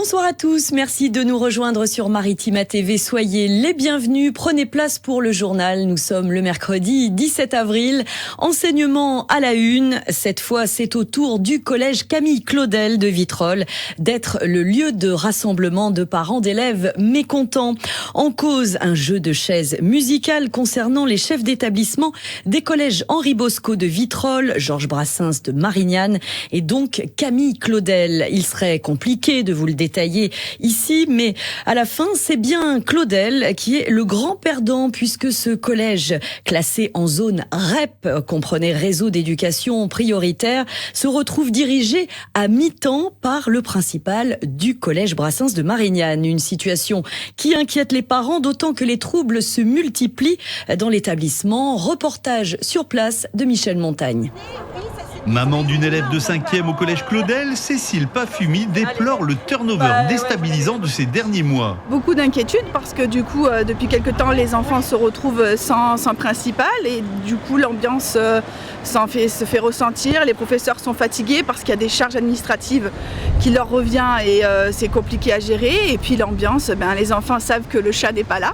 Bonsoir à tous, merci de nous rejoindre sur Maritima TV. Soyez les bienvenus, prenez place pour le journal. Nous sommes le mercredi 17 avril. Enseignement à la une. Cette fois, c'est au tour du collège Camille Claudel de Vitrolles d'être le lieu de rassemblement de parents d'élèves mécontents. En cause, un jeu de chaises musicales concernant les chefs d'établissement des collèges Henri Bosco de Vitrolles, Georges Brassens de Marignane et donc Camille Claudel. Il serait compliqué de vous le détailler ici, mais à la fin, c'est bien Claudel qui est le grand perdant puisque ce collège classé en zone REP, comprenait réseau d'éducation prioritaire, se retrouve dirigé à mi-temps par le principal du collège Brassens de Marignane. Une situation qui inquiète les parents, d'autant que les troubles se multiplient dans l'établissement. Reportage sur place de Michel Montagne. Maman d'une élève de 5e au collège Claudel, Cécile Pafumi déplore le turnover déstabilisant de ces derniers mois. Beaucoup d'inquiétudes parce que du coup, depuis quelque temps, les enfants se retrouvent sans principal et du coup, l'ambiance se fait ressentir. Les professeurs sont fatigués parce qu'il y a des charges administratives qui leur reviennent et c'est compliqué à gérer. Et puis l'ambiance, les enfants savent que le chat n'est pas là.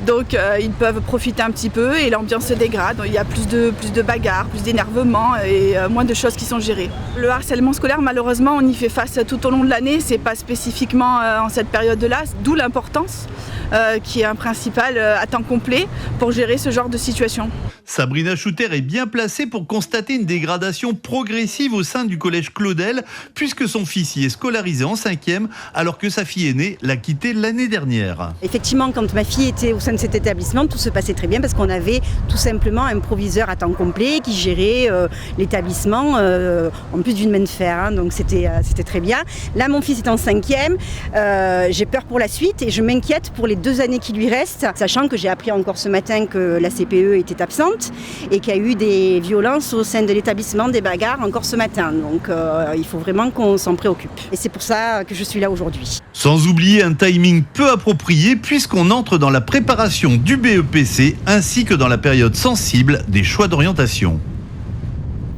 Donc ils peuvent profiter un petit peu et l'ambiance se dégrade. Il y a plus de bagarres, plus d'énervement et moins de choses qui sont gérées. Le harcèlement scolaire, malheureusement, on y fait face tout au long de l'année. C'est pas spécifiquement en cette période-là, d'où l'importance qui est un principal à temps complet pour gérer ce genre de situation. Sabrina Schouter est bien placée pour constater une dégradation progressive au sein du collège Claudel, puisque son fils y est scolarisé en 5e, alors que sa fille aînée l'a quitté l'année dernière. Effectivement, quand ma fille était au sein de cet établissement, tout se passait très bien parce qu'on avait tout simplement un proviseur à temps complet qui gérait l'établissement en plus d'une main de fer, donc c'était très bien. Là, mon fils est en 5e, j'ai peur pour la suite et je m'inquiète pour les 2 années qui lui restent, sachant que j'ai appris encore ce matin que la CPE était absente et qu'il y a eu des violences au sein de l'établissement, des bagarres encore ce matin. Donc il faut vraiment qu'on s'en préoccupe. Et c'est pour ça que je suis là aujourd'hui. Sans oublier un timing peu approprié puisqu'on entre dans la préparation du BEPC ainsi que dans la période sensible des choix d'orientation.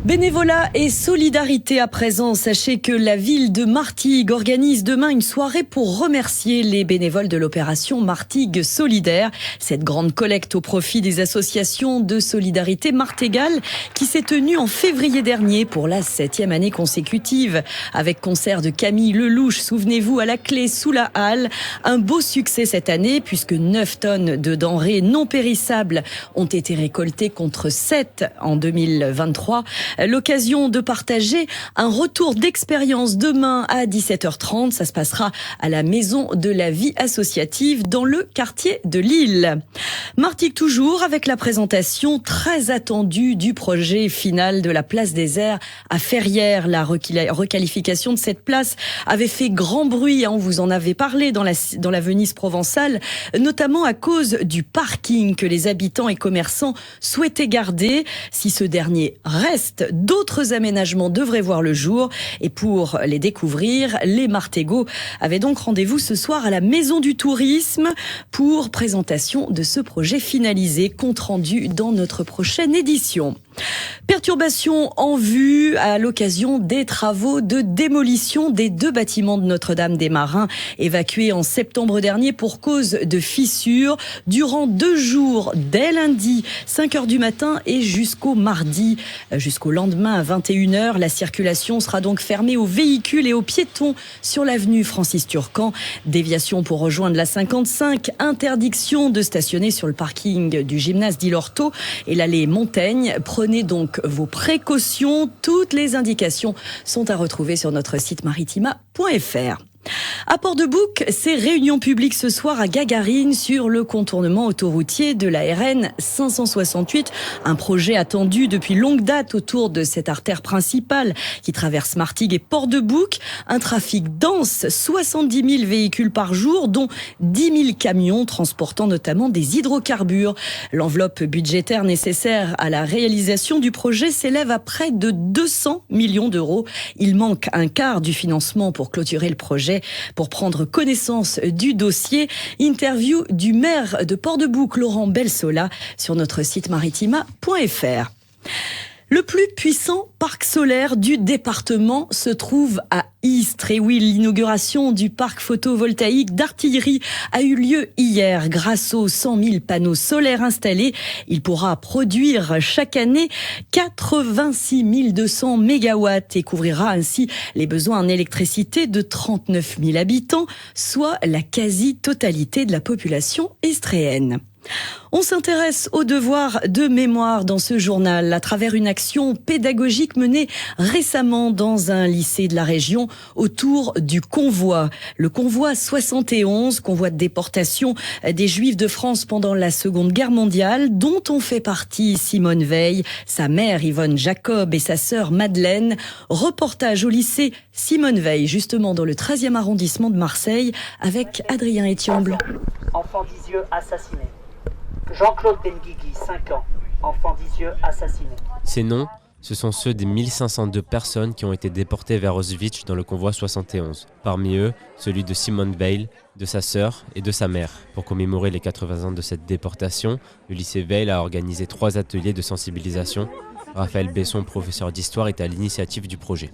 Bénévolat et solidarité à présent. Sachez que la ville de Martigues organise demain une soirée pour remercier les bénévoles de l'opération Martigues Solidaire. Cette grande collecte au profit des associations de solidarité martégale qui s'est tenue en février dernier pour la 7e année consécutive. Avec concert de Camille Lelouch, souvenez-vous, à la clé sous la halle. Un beau succès cette année puisque 9 tonnes de denrées non périssables ont été récoltées contre 7 en 2023. L'occasion de partager un retour d'expérience demain à 17h30. Ça se passera à la Maison de la Vie Associative dans le quartier de Lille. Martigues toujours avec la présentation très attendue du projet final de la place des Airs à Ferrières. La requalification de cette place avait fait grand bruit. On vous en avait parlé dans la Venise provençale, notamment à cause du parking que les habitants et commerçants souhaitaient garder. Si ce dernier reste, d'autres aménagements devraient voir le jour. Et pour les découvrir, les Martégots avaient donc rendez-vous ce soir à la Maison du Tourisme pour présentation de ce projet finalisé, compte rendu dans notre prochaine édition. Perturbations en vue à l'occasion des travaux de démolition des 2 bâtiments de Notre-Dame des Marins évacués en septembre dernier pour cause de fissures durant 2 jours, dès lundi 5h du matin et jusqu'au mardi, jusqu'au lendemain à 21h. La circulation sera donc fermée aux véhicules et aux piétons sur l'avenue Francis Turcan. Déviation pour rejoindre la 55, interdiction de stationner sur le parking du gymnase d'Ilorto et l'allée Montaigne. Prenez donc vos précautions. Toutes les indications sont à retrouver sur notre site maritima.fr. À Port-de-Bouc, c'est réunion publique ce soir à Gagarine sur le contournement autoroutier de la RN 568. Un projet attendu depuis longue date autour de cette artère principale qui traverse Martigues et Port-de-Bouc. Un trafic dense, 70 000 véhicules par jour, dont 10 000 camions transportant notamment des hydrocarbures. L'enveloppe budgétaire nécessaire à la réalisation du projet s'élève à près de 200 millions d'euros. Il manque un quart du financement pour clôturer le projet. Pour prendre connaissance du dossier, interview du maire de Port-de-Bouc, Laurent Belsola, sur notre site maritima.fr. Le Le plus puissant parc solaire du département se trouve à Istres. Et oui, l'inauguration du parc photovoltaïque d'Artillerie a eu lieu hier. Grâce aux 100 000 panneaux solaires installés, il pourra produire chaque année 86 200 mégawatts et couvrira ainsi les besoins en électricité de 39 000 habitants, soit la quasi-totalité de la population istréenne. On s'intéresse au devoir de mémoire dans ce journal à travers une action pédagogique menée récemment dans un lycée de la région autour du convoi. Le convoi 71, convoi de déportation des Juifs de France pendant la Seconde Guerre mondiale, dont ont fait partie Simone Veil, sa mère Yvonne Jacob et sa sœur Madeleine. Reportage au lycée Simone Veil, justement dans le 13e arrondissement de Marseille, avec Adrien Etiamble. Enfant d'Isieux assassiné. Jean-Claude Benguigui, 5 ans, enfant d'Isieux assassiné. Ces noms, ce sont ceux des 1502 personnes qui ont été déportées vers Auschwitz dans le convoi 71. Parmi eux, celui de Simone Veil, de sa sœur et de sa mère. Pour commémorer les 80 ans de cette déportation, le lycée Veil a organisé 3 ateliers de sensibilisation. Raphaël Besson, professeur d'histoire, est à l'initiative du projet.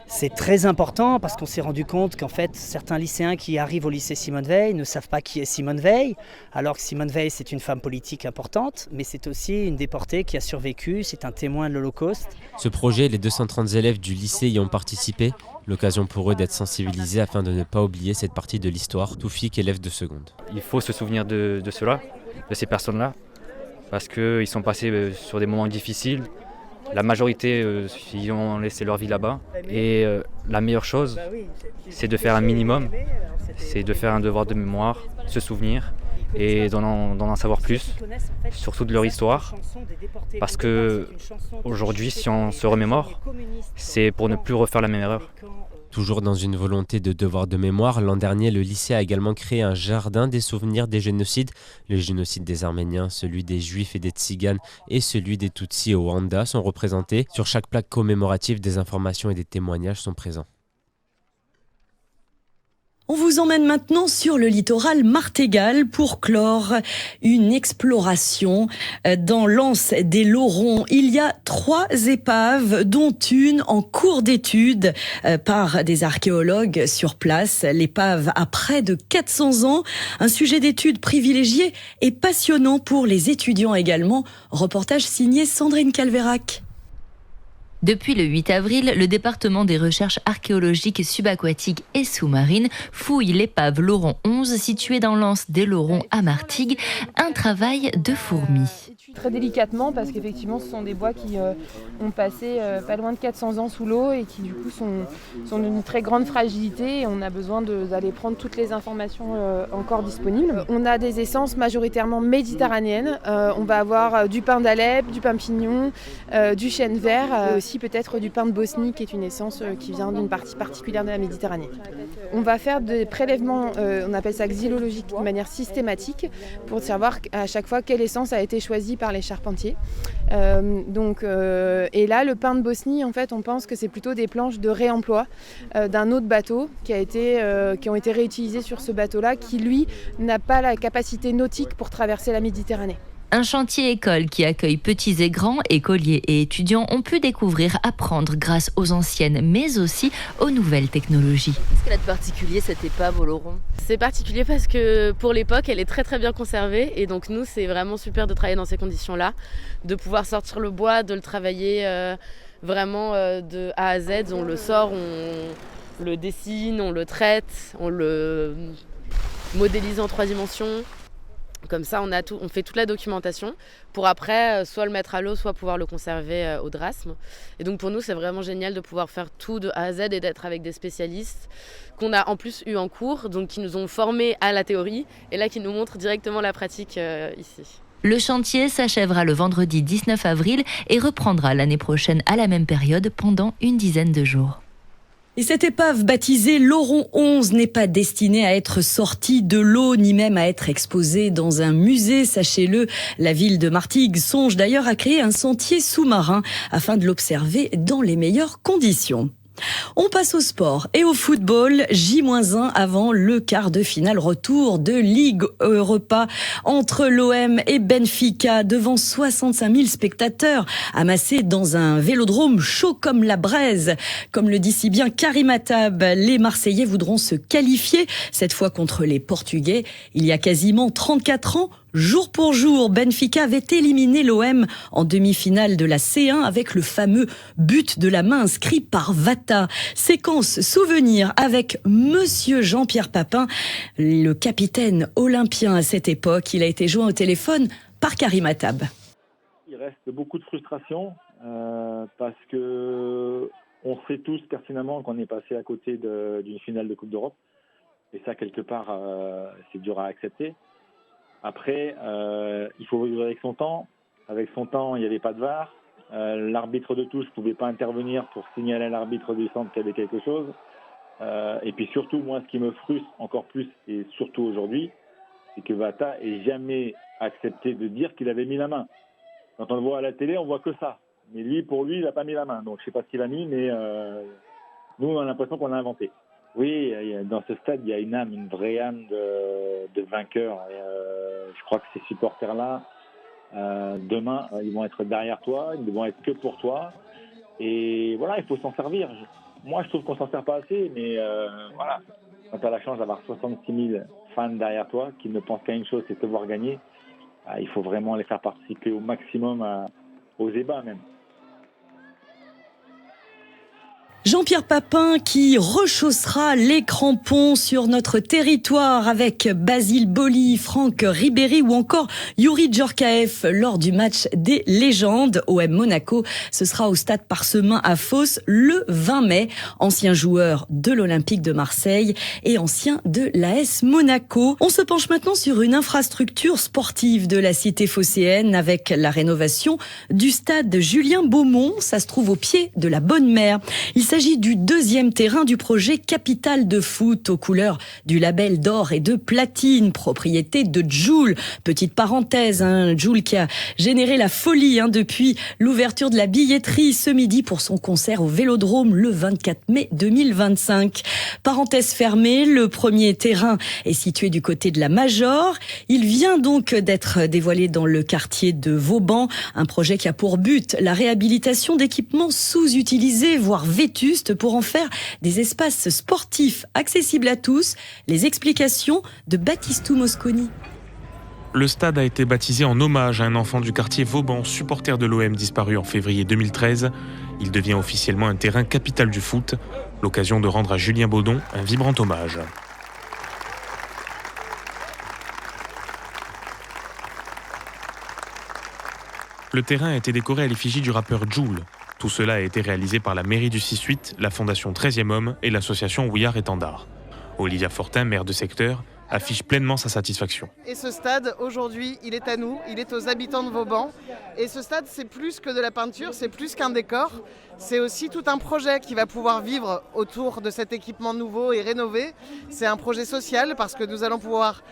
C'est très important parce qu'on s'est rendu compte qu'en fait, certains lycéens qui arrivent au lycée Simone Veil ne savent pas qui est Simone Veil, alors que Simone Veil, c'est une femme politique importante, mais c'est aussi une déportée qui a survécu, c'est un témoin de l'Holocauste. Ce projet, les 230 élèves du lycée y ont participé, l'occasion pour eux d'être sensibilisés afin de ne pas oublier cette partie de l'histoire, tout filles qu'élèves de seconde. Il faut se souvenir de cela, de ces personnes-là, parce qu'ils sont passés sur des moments difficiles. La majorité, ils ont laissé leur vie là-bas. Et la meilleure chose, c'est de faire un minimum, c'est de faire un devoir de mémoire, se souvenir et d'en en savoir plus, surtout de leur histoire. Parce qu'aujourd'hui, si on se remémore, c'est pour ne plus refaire la même erreur. Toujours dans une volonté de devoir de mémoire, l'an dernier, le lycée a également créé un jardin des souvenirs des génocides. Le génocide des Arméniens, celui des Juifs et des Tziganes et celui des Tutsis au Rwanda sont représentés. Sur chaque plaque commémorative, des informations et des témoignages sont présents. On vous emmène maintenant sur le littoral martégal pour clore une exploration dans l'anse des Laurons. Il y a 3 épaves, dont une en cours d'étude par des archéologues sur place. L'épave a près de 400 ans, un sujet d'étude privilégié et passionnant pour les étudiants également. Reportage signé Sandrine Calvérac. Depuis le 8 avril, le département des recherches archéologiques subaquatiques et sous-marines fouille l'épave Lauron 11 située dans l'anse des Laurons à Martigues, un travail de fourmi. Très délicatement parce qu'effectivement ce sont des bois qui ont passé pas loin de 400 ans sous l'eau et qui du coup sont d'une très grande fragilité et on a besoin d'aller prendre toutes les informations encore disponibles. On a des essences majoritairement méditerranéennes, on va avoir du pin d'Alep, du pin pignon, du chêne vert, aussi peut-être du pin de Bosnie qui est une essence qui vient d'une partie particulière de la Méditerranée. On va faire des prélèvements, on appelle ça xylologique, de manière systématique pour savoir à chaque fois quelle essence a été choisie par les charpentiers. Et là, le pin de Bosnie, en fait, on pense que c'est plutôt des planches de réemploi d'un autre bateau qui ont été réutilisées sur ce bateau-là, qui lui n'a pas la capacité nautique pour traverser la Méditerranée. Un chantier école qui accueille petits et grands, écoliers et étudiants ont pu découvrir, apprendre grâce aux anciennes mais aussi aux nouvelles technologies. Qu'est-ce qu'elle a de particulier cette épave au Lauron ? C'est particulier parce que pour l'époque elle est très très bien conservée et donc nous c'est vraiment super de travailler dans ces conditions-là, de pouvoir sortir le bois, de le travailler vraiment de A à Z, on le sort, on le dessine, on le traite, on le modélise en 3 dimensions. Comme ça, on fait toute la documentation pour après soit le mettre à l'eau, soit pouvoir le conserver au drasme. Et donc pour nous, c'est vraiment génial de pouvoir faire tout de A à Z et d'être avec des spécialistes qu'on a en plus eu en cours, donc qui nous ont formés à la théorie et là qui nous montrent directement la pratique ici. Le chantier s'achèvera le vendredi 19 avril et reprendra l'année prochaine à la même période pendant une dizaine de jours. Et cette épave baptisée Lauron 11 n'est pas destinée à être sortie de l'eau, ni même à être exposée dans un musée, sachez-le. La ville de Martigues songe d'ailleurs à créer un sentier sous-marin afin de l'observer dans les meilleures conditions. On passe au sport et au football. J-1 avant le quart de finale retour de Ligue Europa entre l'OM et Benfica devant 65 000 spectateurs amassés dans un vélodrome chaud comme la braise. Comme le dit si bien Karim Attab, les Marseillais voudront se qualifier, cette fois contre les Portugais. Il y a quasiment 34 ans, jour pour jour, Benfica avait éliminé l'OM en demi-finale de la C1 avec le fameux but de la main inscrit par Vata. Séquence souvenir avec Monsieur Jean-Pierre Papin, le capitaine olympien à cette époque. Il a été joint au téléphone par Karim Attab. Il reste beaucoup de frustration parce que on sait tous pertinemment qu'on est passé à côté d'une finale de Coupe d'Europe. Et ça, quelque part, c'est dur à accepter. Après, il faut vivre avec son temps. Avec son temps, il n'y avait pas de VAR. L'arbitre de touche ne pouvait pas intervenir pour signaler à l'arbitre du centre qu'il y avait quelque chose. Et puis surtout, moi, ce qui me frustre encore plus, et surtout aujourd'hui, c'est que Vata n'ait jamais accepté de dire qu'il avait mis la main. Quand on le voit à la télé, on voit que ça. Mais lui, pour lui, il n'a pas mis la main. Donc je ne sais pas ce qu'il a mis, mais nous, on a l'impression qu'on l'a inventé. Oui, dans ce stade, il y a une âme, une vraie âme de vainqueur. Et, je crois que ces supporters-là, demain, ils vont être derrière toi, ils ne vont être que pour toi. Et voilà, il faut s'en servir. Moi, je trouve qu'on ne s'en sert pas assez, mais voilà. Quand tu as la chance d'avoir 66 000 fans derrière toi qui ne pensent qu'à une chose, c'est te voir gagner, il faut vraiment les faire participer au maximum aux ébats même. Jean-Pierre Papin qui rechaussera les crampons sur notre territoire avec Basile Boli, Franck Ribéry ou encore Youri Djorkaeff lors du match des légendes OM Monaco. Ce sera au stade Parsemin à Fos le 20 mai. Ancien joueur de l'Olympique de Marseille et ancien de l'AS Monaco. On se penche maintenant sur une infrastructure sportive de la cité phocéenne avec la rénovation du stade Julien Beaumont. Ça se trouve au pied de la Bonne Mère. Il s'agit du deuxième terrain du projet Capitale de foot aux couleurs du label d'or et de platine, propriété de Jul. Petite parenthèse, Jul qui a généré la folie depuis l'ouverture de la billetterie ce midi pour son concert au Vélodrome le 24 mai 2025. Parenthèse fermée, le premier terrain est situé du côté de la Major. Il vient donc d'être dévoilé dans le quartier de Vauban, un projet qui a pour but la réhabilitation d'équipements sous-utilisés, voire vétustes, pour en faire des espaces sportifs accessibles à tous. Les explications de Baptistou Mosconi. Le stade a été baptisé en hommage à un enfant du quartier Vauban, supporter de l'OM disparu en février 2013. Il devient officiellement un terrain capital du foot, l'occasion de rendre à Julien Baudon un vibrant hommage. Le terrain a été décoré à l'effigie du rappeur Jul. Tout cela a été réalisé par la mairie du 6-8, la fondation 13e Homme et l'association We Are Étendard. Olivia Fortin, maire de secteur, affiche pleinement sa satisfaction. Et ce stade, aujourd'hui, il est à nous, il est aux habitants de Vauban. Et ce stade, c'est plus que de la peinture, c'est plus qu'un décor. C'est aussi tout un projet qui va pouvoir vivre autour de cet équipement nouveau et rénové. C'est un projet social parce que nous allons pouvoir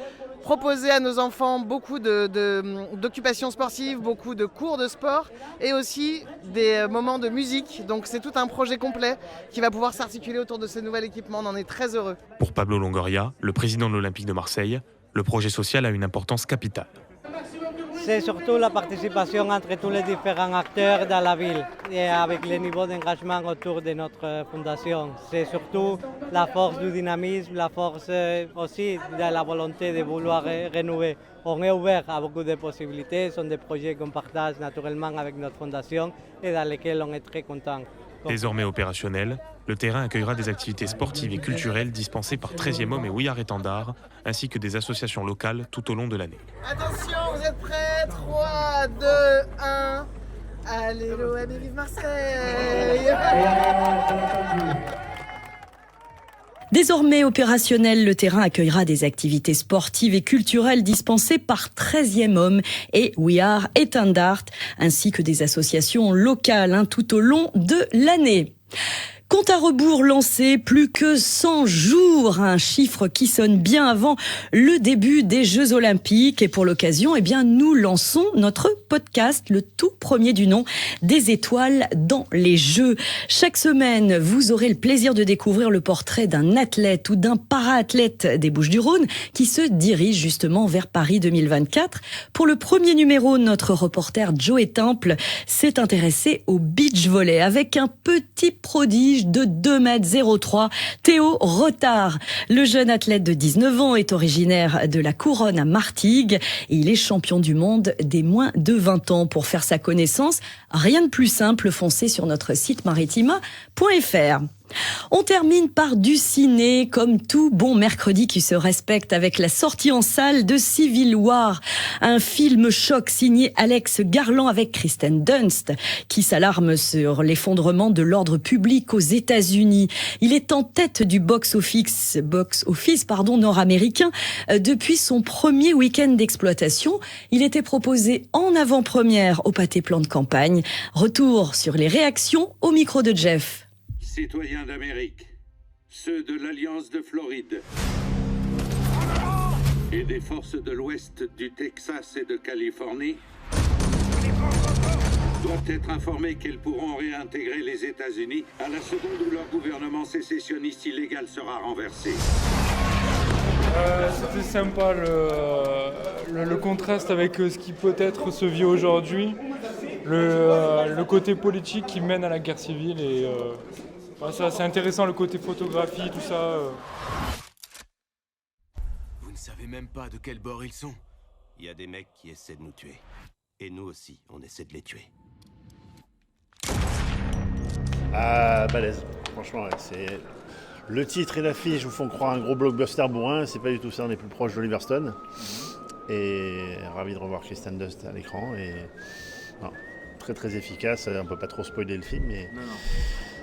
proposer à nos enfants beaucoup d'occupations sportives, beaucoup de cours de sport et aussi des moments de musique. Donc c'est tout un projet complet qui va pouvoir s'articuler autour de ce nouvel équipement. On en est très heureux. Pour Pablo Longoria, le président de l'Olympique de Marseille, le projet social a une importance capitale. C'est surtout la participation entre tous les différents acteurs dans la ville et avec le niveau d'engagement autour de notre fondation. C'est surtout la force du dynamisme, la force aussi de la volonté de vouloir rénover. On est ouvert à beaucoup de possibilités, ce sont des projets qu'on partage naturellement avec notre fondation et dans lesquels on est très content. Désormais opérationnel, le terrain accueillera des activités sportives et culturelles dispensées par 13e Homme et We Are Étendard, ainsi que des associations locales tout au long de l'année. Attention, vous êtes prêts ? 3, 2, 1... Allez l'OM et vive Marseille ! Désormais opérationnel, le terrain accueillera des activités sportives et culturelles dispensées par 13e Homme et We Are Étendard, ainsi que des associations locales tout au long de l'année. Compte à rebours lancé, plus que 100 jours, un chiffre qui sonne bien avant le début des Jeux Olympiques. Et pour l'occasion, nous lançons notre podcast, le tout premier du nom, des étoiles dans les Jeux. Chaque semaine, vous aurez le plaisir de découvrir le portrait d'un athlète ou d'un para-athlète des Bouches-du-Rhône qui se dirige justement vers Paris 2024. Pour le premier numéro, notre reporter Joey Temple s'est intéressé au beach volley avec un petit prodige de 2,03 m, Théo Rotard. Le jeune athlète de 19 ans est originaire de la Couronne à Martigues et il est champion du monde des moins de 20 ans. Pour faire sa connaissance, rien de plus simple, foncez sur notre site maritima.fr. On termine par du ciné, comme tout bon mercredi qui se respecte, avec la sortie en salle de Civil War, un film choc signé Alex Garland avec Kristen Dunst, qui s'alarme sur l'effondrement de l'ordre public aux États-Unis. Il est en tête du box-office nord-américain depuis son premier week-end d'exploitation. Il était proposé en avant-première au Pâté Plan de Campagne. Retour sur les réactions au micro de Jeff. Citoyens d'Amérique, ceux de l'Alliance de Floride et des forces de l'Ouest du Texas et de Californie doivent être informés qu'elles pourront réintégrer les États-Unis à la seconde où leur gouvernement sécessionniste illégal sera renversé. C'était sympa le contraste avec ce qui peut-être se vit aujourd'hui, le côté politique qui mène à la guerre civile et ça, c'est intéressant, le côté photographie, tout ça. Vous ne savez même pas de quel bord ils sont. Il y a des mecs qui essaient de nous tuer. Et nous aussi, on essaie de les tuer. Ah, balèze. Franchement, ouais, c'est... Le titre et l'affiche vous font croire un gros blockbuster bourrin. C'est pas du tout ça, on est plus proche d'Oliver Stone. Et ravi de revoir Kristen Dunst à l'écran. Et... Non, très très efficace. On peut pas trop spoiler le film, mais... Non.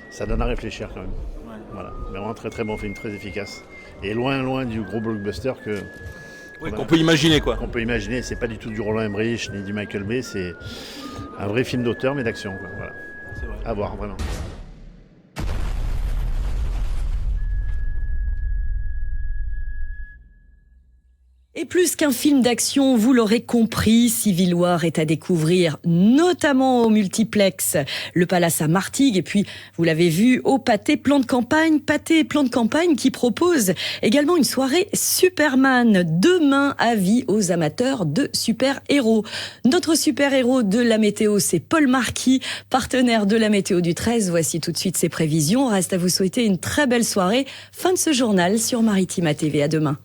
Ça donne à réfléchir quand même. Ouais. Voilà. Mais vraiment un très très bon film, très efficace. Et loin du gros blockbuster qu'on peut imaginer quoi. Qu'on peut imaginer, c'est pas du tout du Roland Emmerich ni du Michael Bay, c'est un vrai film d'auteur mais d'action. Quoi. Voilà. C'est vrai. À voir vraiment. Et plus qu'un film d'action, vous l'aurez compris, Civil War est à découvrir notamment au multiplex Le Palace à Martigues et puis, vous l'avez vu, au Pâté Plan de Campagne qui propose également une soirée Superman. Demain, avis aux amateurs de super-héros. Notre super-héros de la météo, c'est Paul Marquis, partenaire de la météo du 13. Voici tout de suite ses prévisions. Reste à vous souhaiter une très belle soirée. Fin de ce journal sur Maritima TV. À demain.